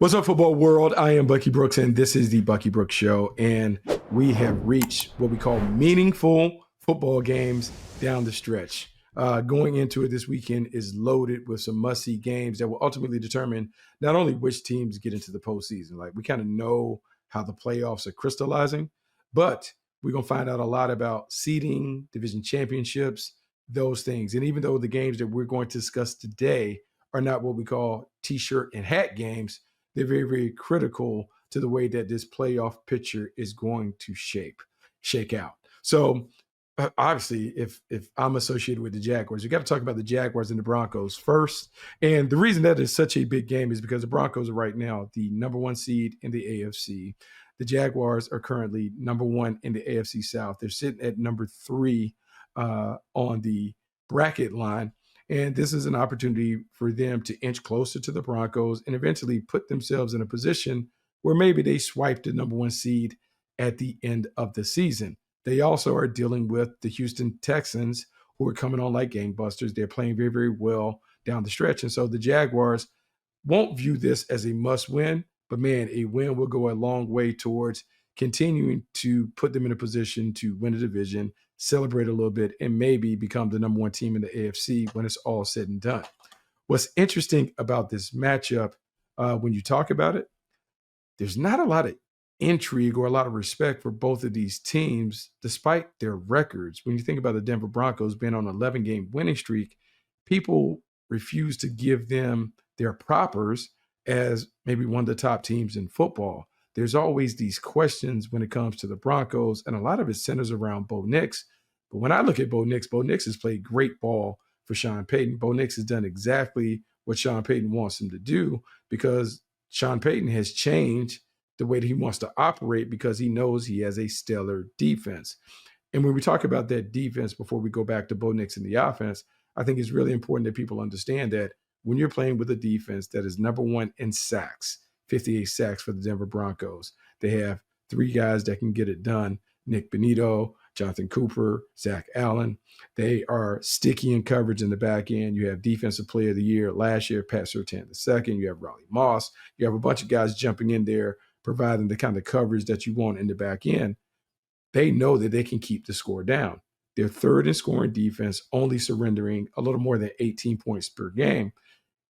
What's up, football world? I am Bucky Brooks, and this is the Bucky Brooks Show. And we have reached what we call meaningful football games down the stretch. Going into it this weekend is loaded with some must-see games that will ultimately determine not only which teams get into the postseason. Like, we kind of know how the playoffs are crystallizing, but we're going to find out a lot about seeding, division championships, those things. And even though the games that we're going to discuss today are not what we call T-shirt and hat games, they're very, very critical to the way that this playoff picture is going to shake out. So obviously, if I'm associated with the Jaguars, you got to talk about the Jaguars and the Broncos first. And the reason that is such a big game is because the Broncos are right now the number one seed in the AFC. The Jaguars are currently number one in the AFC South. They're sitting at number 3 on the bracket line. And this is an opportunity for them to inch closer to the Broncos and eventually put themselves in a position where maybe they swipe the number one seed at the end of the season. They also are dealing with the Houston Texans, who are coming on like gangbusters. They're playing very, very well down the stretch. And so the Jaguars won't view this as a must win, but man, a win will go a long way towards continuing to put them in a position to win a division, celebrate a little bit, and maybe become the number one team in the AFC when it's all said and done. What's interesting about this matchup, when you talk about it, there's not a lot of intrigue or a lot of respect for both of these teams, despite their records. When you think about the Denver Broncos being on an 11-game winning streak, people refuse to give them their propers as maybe one of the top teams in football. There's always these questions when it comes to the Broncos, and a lot of it centers around Bo Nix. But when I look at Bo Nix has played great ball for Sean Payton. Bo Nix has done exactly what Sean Payton wants him to do because Sean Payton has changed the way that he wants to operate because he knows he has a stellar defense. And when we talk about that defense, before we go back to Bo Nix and the offense, I think it's really important that people understand that when you're playing with a defense that is number one in sacks, 58 sacks for the Denver Broncos, they have 3 guys that can get it done: Nick Bonitto, Jonathan Cooper, Zach Allen. They are sticky in coverage in the back end. You have Defensive Player of the Year last year, Pat Surtain II. You have Raleigh Moss. You have a bunch of guys jumping in there, providing the kind of coverage that you want in the back end. They know that they can keep the score down. They're third in scoring defense, only surrendering a little more than 18 points per game.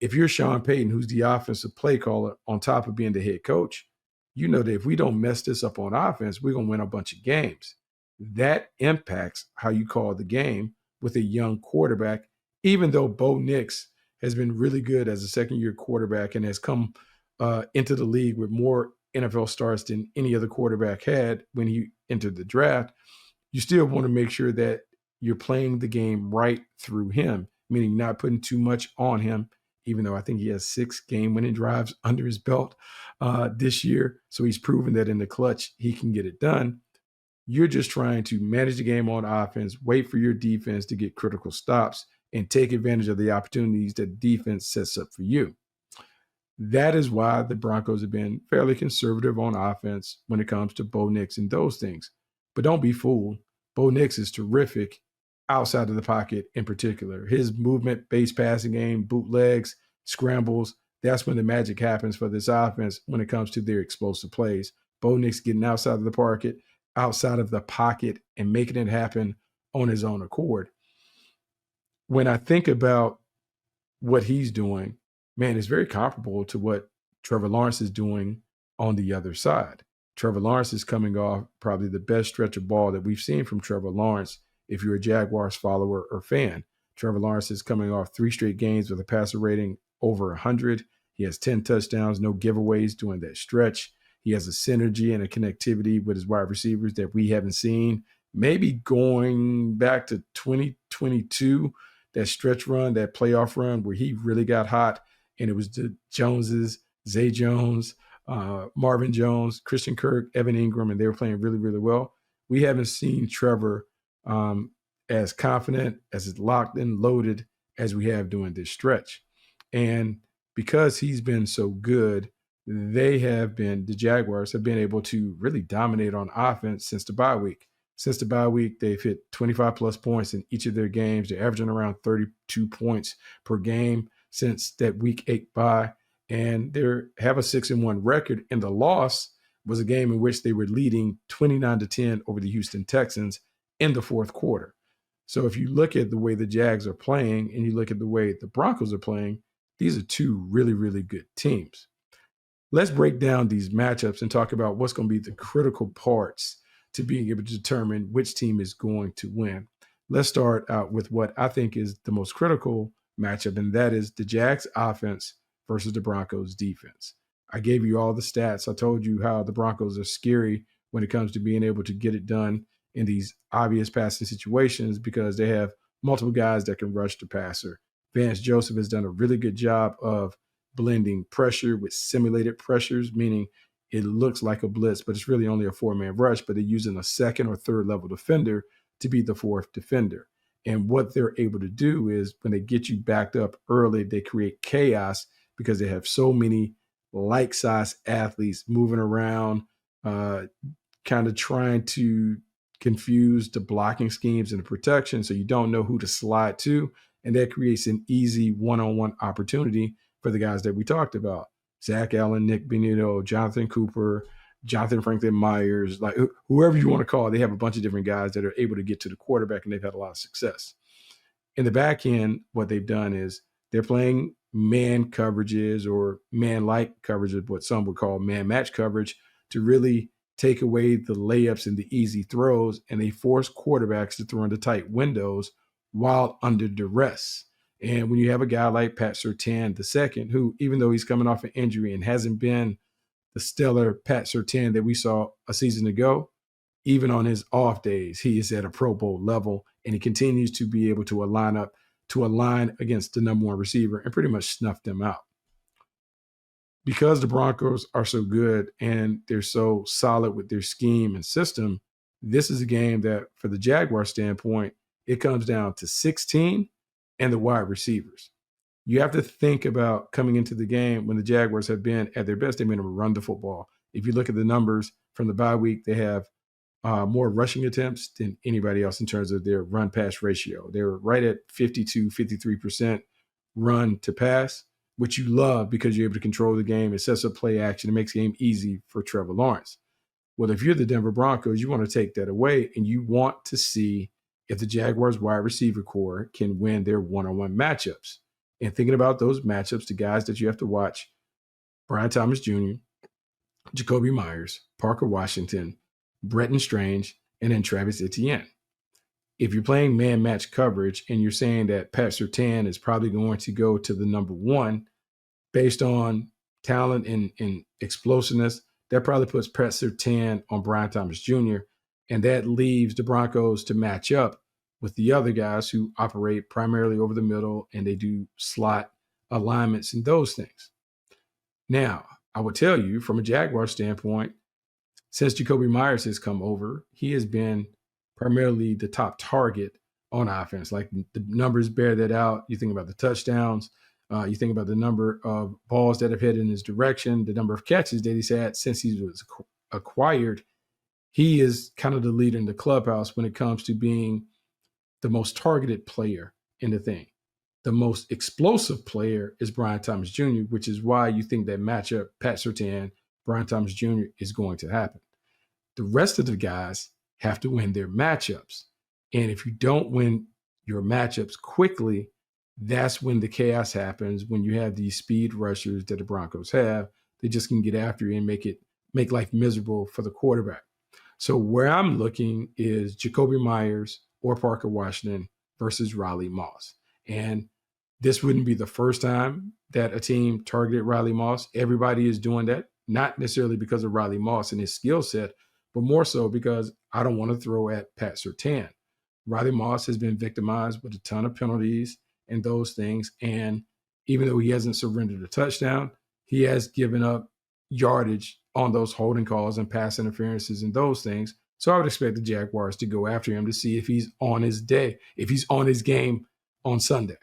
If you're Sean Payton, who's the offensive play caller on top of being the head coach, you know that if we don't mess this up on offense, we're going to win a bunch of games. That impacts how you call the game with a young quarterback, even though Bo Nix has been really good as a second-year quarterback and has come into the league with more NFL starts than any other quarterback had when he entered the draft. You still want to make sure that you're playing the game right through him, meaning not putting too much on him, even though I think he has 6 game-winning drives under his belt this year. So he's proven that in the clutch, he can get it done. You're just trying to manage the game on offense, wait for your defense to get critical stops, and take advantage of the opportunities that defense sets up for you. That is why the Broncos have been fairly conservative on offense when it comes to Bo Nix and those things. But don't be fooled. Bo Nix is terrific outside of the pocket in particular. His movement-based passing game, bootlegs, scrambles, that's when the magic happens for this offense when it comes to their explosive plays. Bo Nix getting outside of the pocket and making it happen on his own accord. When I think about what he's doing, man, it's very comparable to what Trevor Lawrence is doing on the other side. Trevor Lawrence is coming off probably the best stretch of ball that we've seen from Trevor Lawrence if you're a Jaguars follower or fan. Trevor Lawrence is coming off 3 straight games with a passer rating over 100. He has 10 touchdowns, no giveaways during that stretch. He has a synergy and a connectivity with his wide receivers that we haven't seen, maybe going back to 2022, that stretch run, that playoff run where he really got hot, and it was the Joneses, Zay Jones, Marvin Jones, Christian Kirk, Evan Ingram, and they were playing really, really well. We haven't seen Trevor as confident, as locked and loaded as we have during this stretch. And because he's been so good, the Jaguars have been able to really dominate on offense since the bye week. Since the bye week, they've hit 25 plus points in each of their games. They're averaging around 32 points per game since that week 8 bye. and they have a 6-1 record. And the loss was a game in which they were leading 29-10 over the Houston Texans in the fourth quarter. So if you look at the way the Jags are playing and you look at the way the Broncos are playing, these are two really, really good teams. Let's break down these matchups and talk about what's going to be the critical parts to being able to determine which team is going to win. Let's start out with what I think is the most critical matchup, and that is the Jags offense versus the Broncos defense. I gave you all the stats. I told you how the Broncos are scary when it comes to being able to get it done in these obvious passing situations because they have multiple guys that can rush the passer. Vance Joseph has done a really good job of blending pressure with simulated pressures, meaning it looks like a blitz, but it's really only a 4-man rush, but they're using a second or third level defender to be the fourth defender. And what they're able to do is when they get you backed up early, they create chaos because they have so many like-sized athletes moving around, kind of trying to confuse the blocking schemes and the protection, so you don't know who to slide to, and that creates an easy one-on-one opportunity for the guys that we talked about. Zach Allen, Nick Benito, Jonathan Cooper, Jonathan Franklin Myers, like whoever you want to call it, they have a bunch of different guys that are able to get to the quarterback, and they've had a lot of success. In the back end, what they've done is they're playing man coverages or man-like coverages, what some would call man-match coverage, to really take away the layups and the easy throws, and they force quarterbacks to throw into tight windows while under duress. And when you have a guy like Pat Surtain II, who, even though he's coming off an injury and hasn't been the stellar Pat Surtain that we saw a season ago, even on his off days, he is at a Pro Bowl level, and he continues to be able to align against the number one receiver and pretty much snuff them out. Because the Broncos are so good and they're so solid with their scheme and system, this is a game that, for the Jaguar standpoint, it comes down to 16 and the wide receivers. You have to think about coming into the game when the Jaguars have been at their best, they've been able to run the football. If you look at the numbers from the bye week, they have more rushing attempts than anybody else in terms of their run-pass ratio. They were right at 53% run to pass, which you love because you're able to control the game. It sets up play action. It makes the game easy for Trevor Lawrence. Well, if you're the Denver Broncos, you want to take that away, and you want to see if the Jaguars wide receiver core can win their one-on-one matchups. And thinking about those matchups, the guys that you have to watch, Brian Thomas Jr., Jacoby Myers, Parker Washington, Bretton Strange, and then Travis Etienne. If you're playing man-match coverage and you're saying that Pat Surtain is probably going to go to the number one based on talent and explosiveness, that probably puts Pat Surtain on Brian Thomas Jr., and that leaves the Broncos to match up with the other guys who operate primarily over the middle, and they do slot alignments and those things. Now, I would tell you from a Jaguar standpoint, since Jacoby Myers has come over, he has been primarily the top target on offense. Like, the numbers bear that out. You think about the touchdowns. You think about the number of balls that have hit in his direction, the number of catches that he's had since he was acquired. He is kind of the leader in the clubhouse when it comes to being the most targeted player in the thing. The most explosive player is Brian Thomas Jr., which is why you think that matchup, Pat Surtain, Brian Thomas Jr., is going to happen. The rest of the guys have to win their matchups. And if you don't win your matchups quickly, that's when the chaos happens. When you have these speed rushers that the Broncos have, they just can get after you and make life miserable for the quarterback. So where I'm looking is Jacoby Myers or Parker Washington versus Riley Moss. And this wouldn't be the first time that a team targeted Riley Moss. Everybody is doing that, not necessarily because of Riley Moss and his skill set, but more so because I don't want to throw at Pat Surtain. Riley Moss has been victimized with a ton of penalties and those things. And even though he hasn't surrendered a touchdown, he has given up yardage on those holding calls and pass interferences and those things. So I would expect the Jaguars to go after him to see if he's on his day, if he's on his game on Sunday.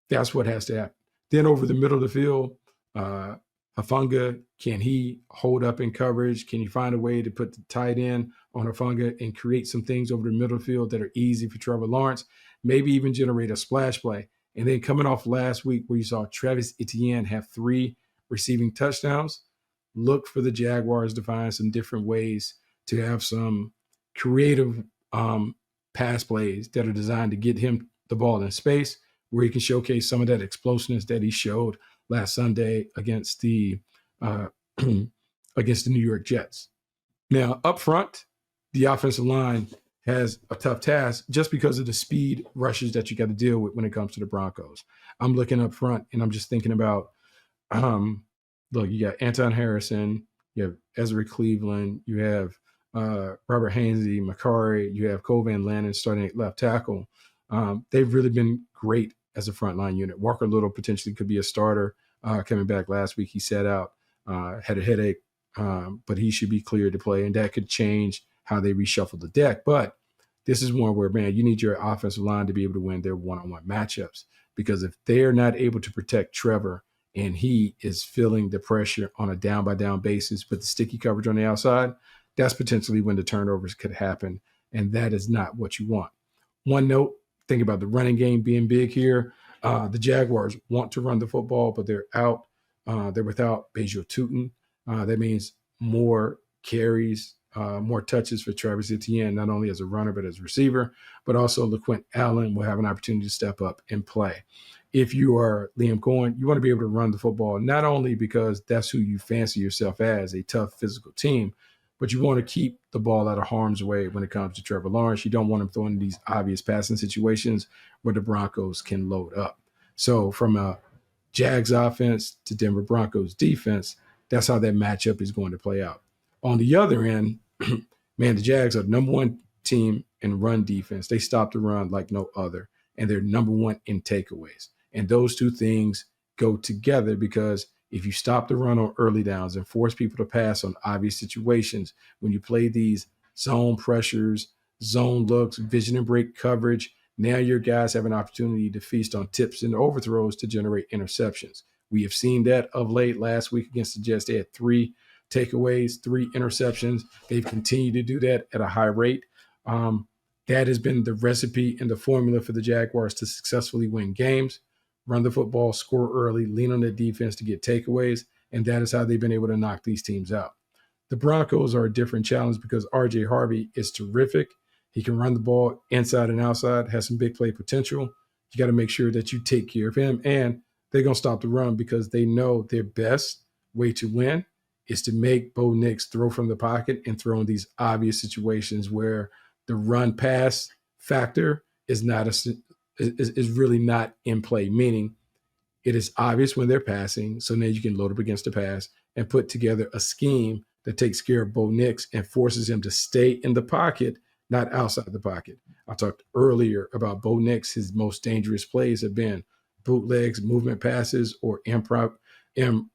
That's what has to happen. Then over the middle of the field, Hufanga, can he hold up in coverage? Can you find a way to put the tight end on Hufanga and create some things over the middle of the field that are easy for Trevor Lawrence? Maybe even generate a splash play. And then coming off last week where you saw Travis Etienne have 3 receiving touchdowns, look for the Jaguars to find some different ways to have some creative pass plays that are designed to get him the ball in space where he can showcase some of that explosiveness that he showed last Sunday against the against the New York Jets. Now, up front, the offensive line has a tough task just because of the speed rushes that you got to deal with when it comes to the Broncos. I'm looking up front and I'm just thinking about, look, you got Anton Harrison, you have Ezra Cleveland, you have Robert Hainsey, Makari, you have Cole Van Lannon starting at left tackle. They've really been great as a frontline unit. Walker Little potentially could be a starter. Coming back last week, he sat out, had a headache, but he should be cleared to play, and that could change how they reshuffle the deck. But this is one where, man, you need your offensive line to be able to win their one-on-one matchups, because if they're not able to protect Trevor and he is feeling the pressure on a down-by-down basis with the sticky coverage on the outside, that's potentially when the turnovers could happen, and that is not what you want. One note, think about the running game being big here. The Jaguars want to run the football, but they're out. They're without Bejo Tootin. That means more carries, more touches for Travis Etienne, not only as a runner, but as a receiver, but also LaQuint Allen will have an opportunity to step up and play. If you are Liam Cohen, you want to be able to run the football, not only because that's who you fancy yourself as, a tough physical team, but you want to keep the ball out of harm's way when it comes to Trevor Lawrence. You don't want him throwing these obvious passing situations where the Broncos can load up. So from a Jags offense to Denver Broncos defense, that's how that matchup is going to play out. On the other end, man, the Jags are the number one team in run defense. They stop the run like no other, and they're number one in takeaways. And those two things go together, because if you stop the run on early downs and force people to pass on obvious situations, when you play these zone pressures, zone looks, vision and break coverage, now your guys have an opportunity to feast on tips and overthrows to generate interceptions. We have seen that of late. Last week against the Jets, they had 3 takeaways, 3 interceptions. They've continued to do that at a high rate. That has been the recipe and the formula for the Jaguars to successfully win games. Run the football, score early, lean on the defense to get takeaways, and that is how they've been able to knock these teams out. The Broncos are a different challenge because R.J. Harvey is terrific. He can run the ball inside and outside, has some big play potential. You got to make sure that you take care of him, and they're going to stop the run because they know their best way to win is to make Bo Nix throw from the pocket and throw in these obvious situations where the run-pass factor is really not in play, meaning it is obvious when they're passing, so now you can load up against the pass and put together a scheme that takes care of Bo Nix and forces him to stay in the pocket, not outside the pocket. I talked earlier about Bo Nix. His most dangerous plays have been bootlegs, movement passes, or improvisational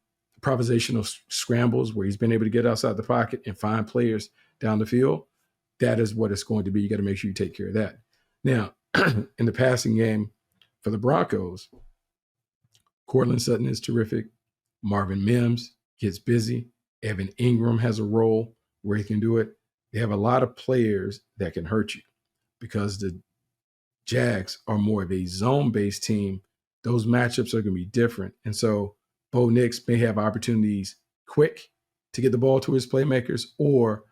scrambles where he's been able to get outside the pocket and find players down the field. That is what it's going to be. You got to make sure you take care of that. Now, in the passing game for the Broncos, Cortland Sutton is terrific. Marvin Mims gets busy. Evan Ingram has a role where he can do it. They have a lot of players that can hurt you because the Jags are more of a zone-based team. Those matchups are going to be different. And so Bo Nix may have opportunities quick to get the ball to his playmakers, or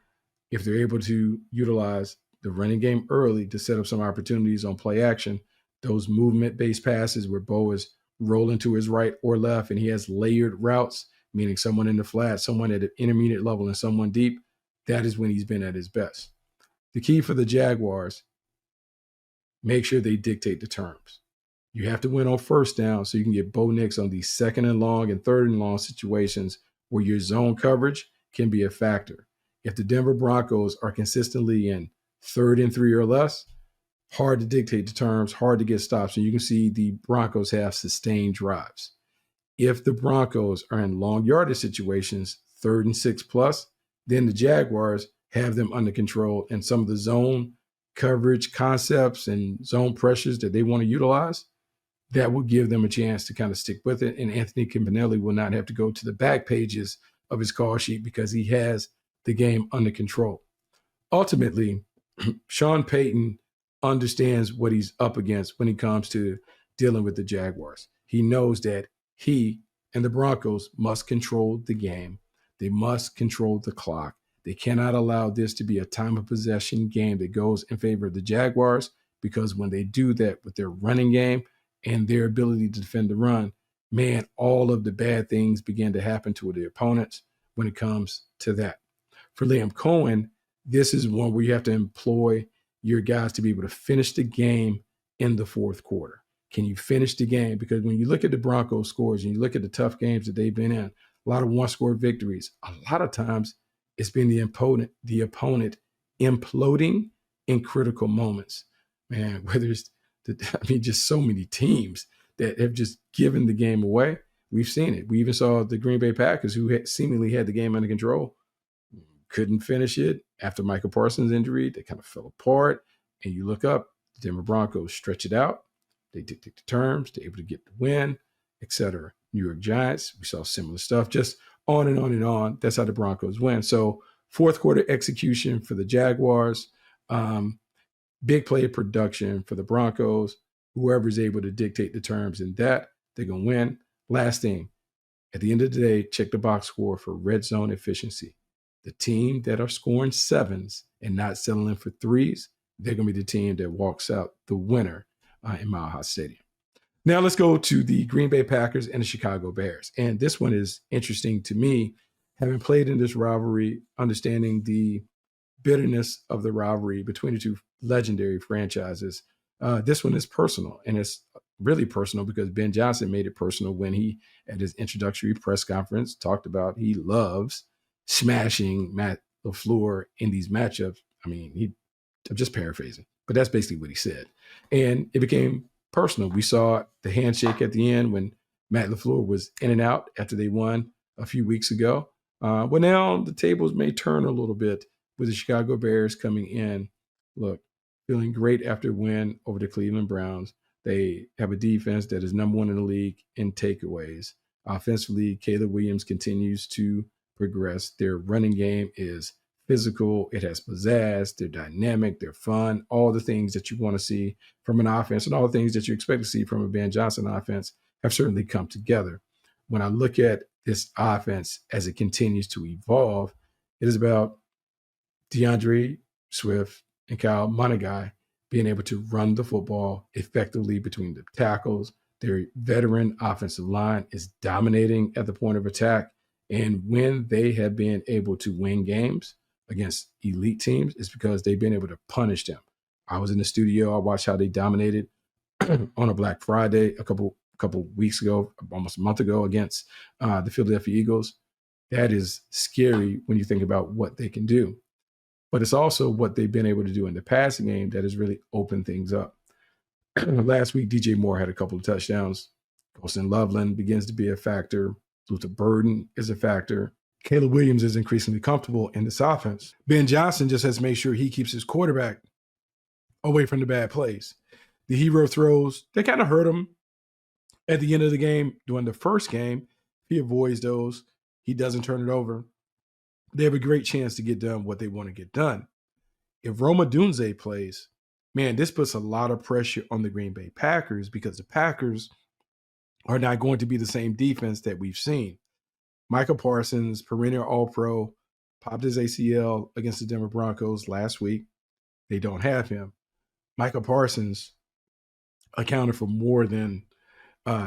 if they're able to utilize the running game early to set up some opportunities on play action, those movement-based passes where Bo is rolling to his right or left and he has layered routes, meaning someone in the flat, someone at an intermediate level, and someone deep, that is when he's been at his best. The key for the Jaguars, make sure they dictate the terms. You have to win on first down so you can get Bo Nix on these second and long and third and long situations where your zone coverage can be a factor. If the Denver Broncos are consistently in 3rd and 3 or less, hard to dictate the terms, hard to get stops. And you can see the Broncos have sustained drives. If the Broncos are in long yardage situations, 3rd and 6 plus, then the Jaguars have them under control, and some of the zone coverage concepts and zone pressures that they want to utilize, that will give them a chance to kind of stick with it. And Anthony Campanelli will not have to go to the back pages of his call sheet because he has the game under control. Ultimately, Sean Payton understands what he's up against when it comes to dealing with the Jaguars. He knows that he And the Broncos must control the game. They must control the clock. They cannot allow this to be a time of possession game that goes in favor of the Jaguars, because when they do that with their running game and their ability to defend the run, man, all of the bad things begin to happen to the opponents when it comes to that. For Liam Cohen, this is one where you have to employ your guys to be able to finish the game in the fourth quarter. Can you finish the game? Because when you look at the Broncos scores and you look at the tough games that they've been in, a lot of one-score victories, a lot of times it's been the opponent imploding in critical moments. Man, whether it's, just so many teams that have just given the game away. We've seen it. We even saw the Green Bay Packers, who seemingly had the game under control, couldn't finish it after Michael Parsons' injury. They kind of fell apart. And you look up, the Denver Broncos stretch it out. They dictate the terms. They're able to get the win, etc. New York Giants, we saw similar stuff, just on and on and on. That's how the Broncos win. So fourth quarter execution for the Jaguars, big play production for the Broncos. Whoever's able to dictate the terms in that, they're going to win. Last thing, at the end of the day, check the box score for red zone efficiency. The team that are scoring sevens and not settling for threes, they're going to be the team that walks out the winner in Mile High Stadium. Now let's go to the Green Bay Packers and the Chicago Bears. And this one is interesting to me, having played in this rivalry, understanding the bitterness of the rivalry between the two legendary franchises. This one is personal, and it's really personal because Ben Johnson made it personal when he, at his introductory press conference, talked about he loves smashing Matt LaFleur in these matchups. I'm just paraphrasing, but that's basically what he said. And it became personal. We saw the handshake at the end when Matt LaFleur was in and out after they won a few weeks ago. Well, now the tables may turn a little bit with the Chicago Bears coming in. Look, feeling great after a win over the Cleveland Browns. They have a defense that is number one in the league in takeaways. Offensively, Caleb Williams continues to progress. Their running game is physical. It has pizzazz. They're dynamic. They're fun. All the things that you want to see from an offense and all the things that you expect to see from a Ben Johnson offense have certainly come together. When I look at this offense as it continues to evolve, it is about DeAndre Swift and Kyle Monaghan being able to run the football effectively between the tackles. Their veteran offensive line is dominating at the point of attack. And when they have been able to win games against elite teams, it's because they've been able to punish them. I was in the studio. I watched how they dominated on a Black Friday a couple weeks ago, almost a month ago, against the Philadelphia Eagles. That is scary when you think about what they can do. But it's also what they've been able to do in the passing game that has really opened things up. Last week, DJ Moore had a couple of touchdowns. Colston Loveland begins to be a factor. Luther Burden is a factor. Caleb Williams is increasingly comfortable in this offense. Ben Johnson just has to make sure he keeps his quarterback away from the bad plays. The hero throws, they kind of hurt him at the end of the game. During the first game, he avoids those. He doesn't turn it over. They have a great chance to get done what they want to get done. If Roma Dunze plays, man, this puts a lot of pressure on the Green Bay Packers because the Packers are not going to be the same defense that we've seen. Michael Parsons, perennial All-Pro, popped his ACL against the Denver Broncos last week. They don't have him. Michael Parsons accounted for more than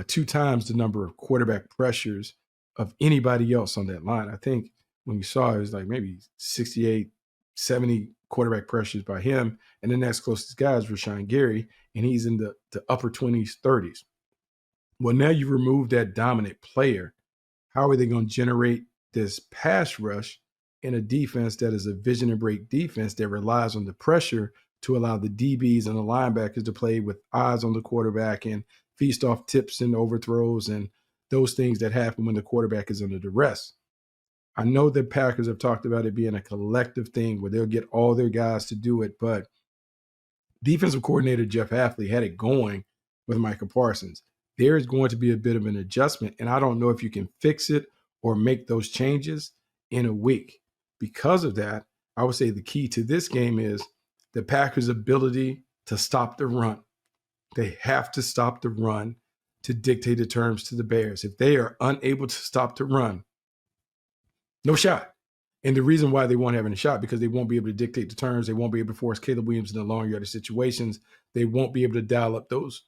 2 times the number of quarterback pressures of anybody else on that line. I think when you saw it was like maybe 68, 70 quarterback pressures by him. And the next closest guy is Rashawn Gary, and he's in the upper 20s, 30s. Well, now you remove that dominant player. How are they going to generate this pass rush in a defense that is a vision and break defense that relies on the pressure to allow the DBs and the linebackers to play with eyes on the quarterback and feast off tips and overthrows and those things that happen when the quarterback is under duress? I know the Packers have talked about it being a collective thing where they'll get all their guys to do it, but defensive coordinator Jeff Hafley had it going with Michael Parsons. There is going to be a bit of an adjustment, and I don't know if you can fix it or make those changes in a week. Because of that, I would say the key to this game is the Packers' ability to stop the run. They have to stop the run. to dictate the terms to the Bears. If they are unable to stop the run, no shot. And the reason why they won't have any shot, because they won't be able to dictate the terms. They won't be able to force Caleb Williams into long yardage situations. They won't be able to dial up those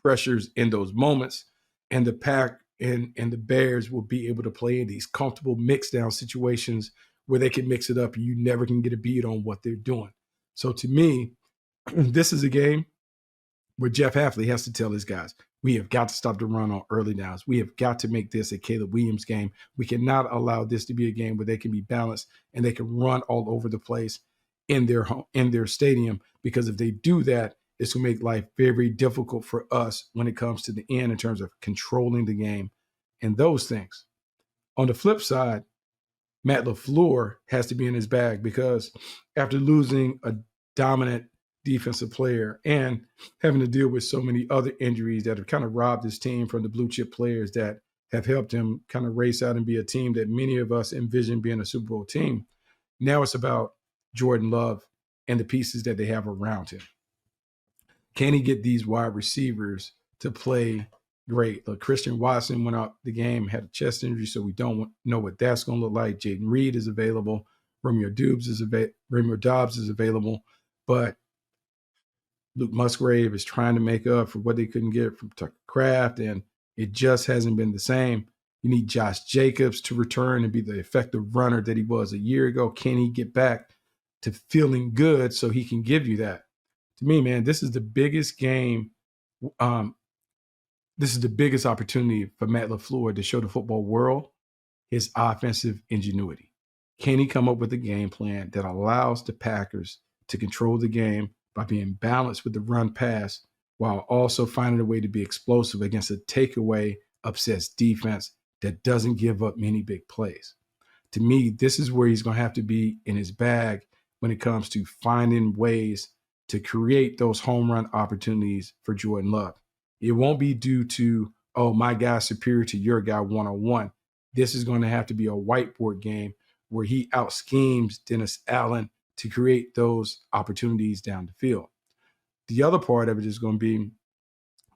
pressures in those moments. And the pack and the Bears will be able to play in these comfortable mix down situations where they can mix it up and you never can get a beat on what they're doing. So to me, this is a game where Jeff Hafley has to tell his guys, we have got to stop the run on early downs. We have got to make this a Caleb Williams game. We cannot allow this to be a game where they can be balanced and they can run all over the place in their home, in their stadium, because if they do that, it's going to make life very, very difficult for us when it comes to the end in terms of controlling the game and those things. On the flip side, Matt LaFleur has to be in his bag, because after losing a dominant defensive player and having to deal with so many other injuries that have kind of robbed his team from the blue chip players that have helped him kind of race out and be a team that many of us envision being a Super Bowl team. Now it's about Jordan Love and the pieces that they have around him. Can he get these wide receivers to play great? Look, Christian Watson went out the game, had a chest injury, so we don't know what that's going to look like. Jaden Reed is available. Romeo Doubs is available. But Luke Musgrave is trying to make up for what they couldn't get from Tucker Kraft, and it just hasn't been the same. You need Josh Jacobs to return and be the effective runner that he was a year ago. Can he get back to feeling good so he can give you that? To me, man, this is the biggest game. This is the biggest opportunity for Matt LaFleur to show the football world his offensive ingenuity. Can he come up with a game plan that allows the Packers to control the game by being balanced with the run pass, while also finding a way to be explosive against a takeaway obsessed defense that doesn't give up many big plays? To me, this is where he's going to have to be in his bag when it comes to finding ways to create those home run opportunities for Jordan Love. It won't be due to, oh, my guy's superior to your guy one-on-one. This is going to have to be a whiteboard game where he out-schemes Dennis Allen to create those opportunities down the field. The other part of it is going to be,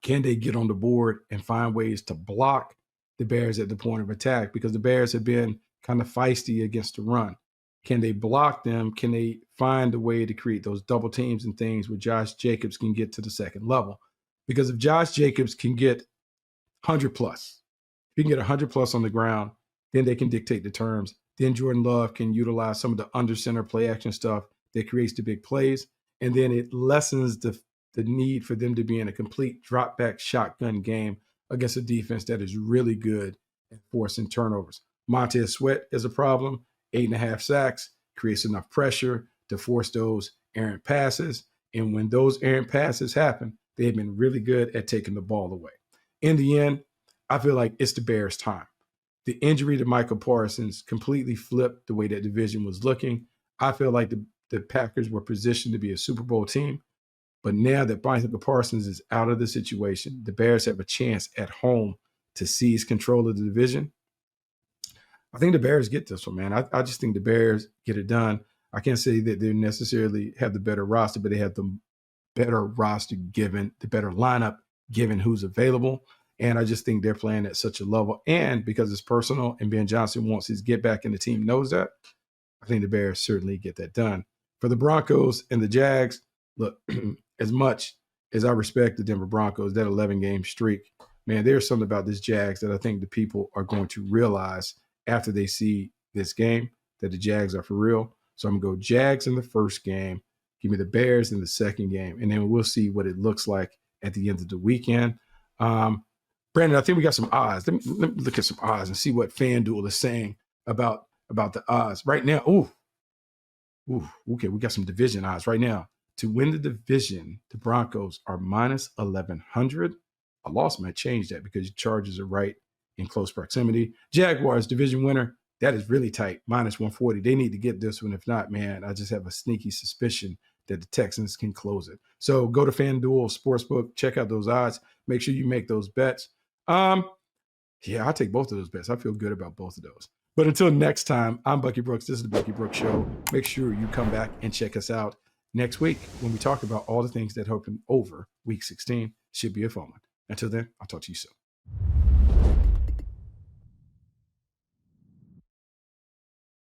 can they get on the board and find ways to block the Bears at the point of attack? Because the Bears have been kind of feisty against the run. Can they block them? Can they find a way to create those double teams and things where Josh Jacobs can get to the second level? Because if Josh Jacobs can get 100 plus, if he can get 100 plus on the ground, then they can dictate the terms. Then Jordan Love can utilize some of the under center play action stuff that creates the big plays. And then it lessens the need for them to be in a complete drop back shotgun game against a defense that is really good at forcing turnovers. Monte Sweat is a problem. 8.5 sacks, creates enough pressure to force those errant passes. And when those errant passes happen, they've been really good at taking the ball away. In the end, I feel like it's the Bears' time. The injury to Michael Parsons completely flipped the way that division was looking. I feel like the Packers were positioned to be a Super Bowl team. But now that Michael Parsons is out of the situation, the Bears have a chance at home to seize control of the division. I think the Bears get this one, man. I just think the Bears get it done. I can't say that they necessarily have the better roster, but they have the better roster given the better lineup, given who's available. And I just think they're playing at such a level. And because it's personal and Ben Johnson wants his get back and the team knows that, I think the Bears certainly get that done. For the Broncos and the Jags, look, as much as I respect the Denver Broncos, that 11-game streak, man, there's something about this Jags that I think the people are going to realize after they see this game, that the Jags are for real. So I'm going to go Jags in the first game. Give me the Bears in the second game. And then we'll see what it looks like at the end of the weekend. Brandon, I think we got some odds. Let me look at some odds and see what FanDuel is saying about the odds. Right now, okay, we got some division odds right now. To win the division, the Broncos are minus 1,100. A loss might change that because the Chargers are right in close proximity. Jaguars, division winner, that is really tight, minus 140. They need to get this one. If not, man, I just have a sneaky suspicion that the Texans can close it. So go to FanDuel Sportsbook, check out those odds. Make sure you make those bets. Yeah, I'll take both of those bets. I feel good about both of those. But until next time, I'm Bucky Brooks. This is the Bucky Brooks Show. Make sure you come back and check us out next week when we talk about all the things that happened over Week 16. Should be a fun one. Until then, I'll talk to you soon.